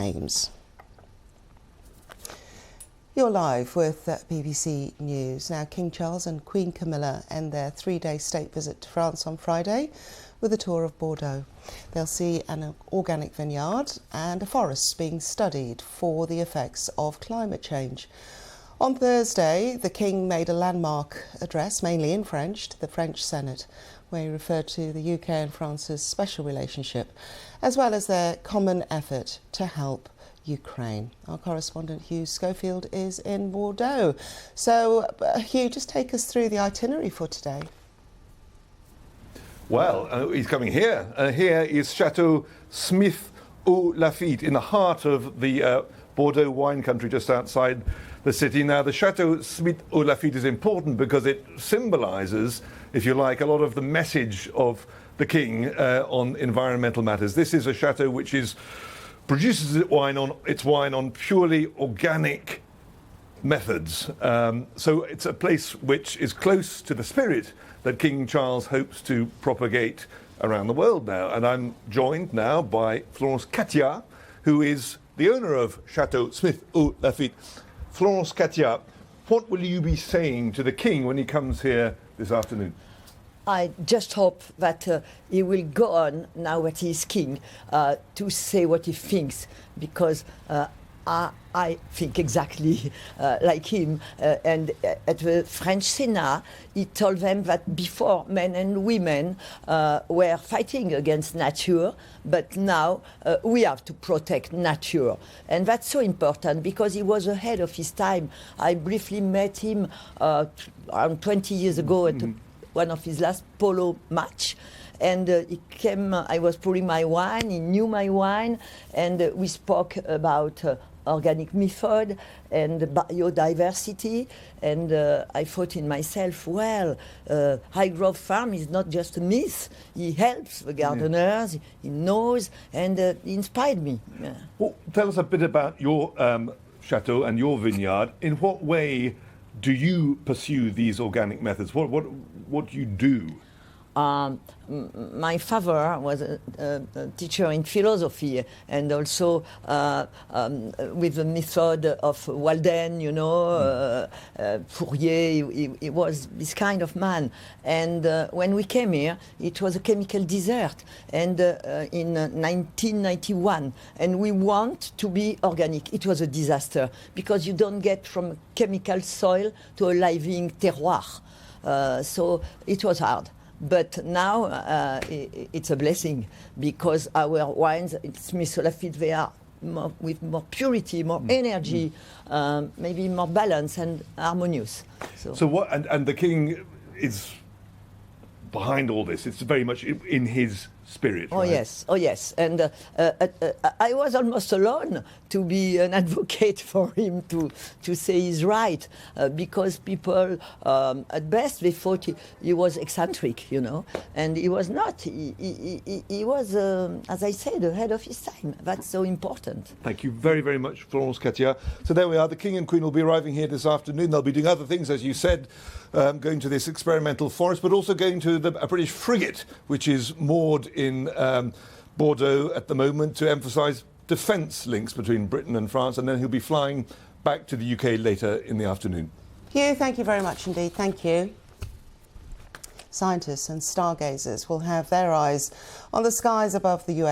names. You're live with BBC News. Now, King Charles and Queen Camilla end their three-day state visit to France on Friday with a tour of Bordeaux. They'll see an organic vineyard and a forest being studied for the effects of climate change. On Thursday, the King made a landmark address, mainly in French, to the French Senate, where he referred to the UK and France's special relationship, as well as their common effort to help Ukraine. Our correspondent Hugh Schofield is in Bordeaux. So, Hugh, just take us through the itinerary for today. Well, he's coming here. Here is Chateau Smith au Lafitte, in the heart of the Bordeaux wine country, just outside the city. Now, the Chateau Smith au Lafitte is important because it symbolises, if you like, a lot of the message of the King on environmental matters. This is a chateau which produces its wine on purely organic methods. So it's a place which is close to the spirit that King Charles hopes to propagate around the world now. And I'm joined now by Florence Cathiard, who is the owner of Chateau Smith au Lafitte. Florence Cathiard, what will you be saying to the King when he comes here this afternoon? I just hope that he will go on, now that he is king, to say what he thinks, because I think exactly like him. And at the French Senate, he told them that before men and women were fighting against nature, but now we have to protect nature. And that's so important because he was ahead of his time. I briefly met him around 20 years ago at one of his last polo match, and he came, I was pouring my wine, he knew my wine, and we spoke about organic method and biodiversity, and I thought in myself, well, High Grove Farm is not just a myth, he helps the gardeners, he knows, and he inspired me. Yeah. Well, tell us a bit about your chateau and your vineyard. In what way do you pursue these organic methods? What do you do? My father was a teacher in philosophy, and also with the method of Walden, you know, Fourier. He was this kind of man. And when we came here, it was a chemical desert, and in 1991, and we want to be organic. It was a disaster because you don't get from chemical soil to a living terroir. So it was hard. But now it's a blessing because our wines, Smith au Lafitte, they are with more purity, more energy, maybe more balance and harmonious. So what? And the King is behind all this. It's very much in his spirit. Oh, right? yes, oh yes. And I was almost alone to be an advocate for him to say he's right, because people, at best, they thought he was eccentric, you know, and he was not. He was, as I said, ahead of his time. That's so important. Thank you very, very much, Florence Cathiard. So there we are. The King and Queen will be arriving here this afternoon. They'll be doing other things, as you said, going to this experimental forest, but also going to a British frigate, which is moored in Bordeaux at the moment to emphasise defence links between Britain and France, and then he'll be flying back to the UK later in the afternoon. Hugh, thank you very much indeed. Thank you. Scientists and stargazers will have their eyes on the skies above the US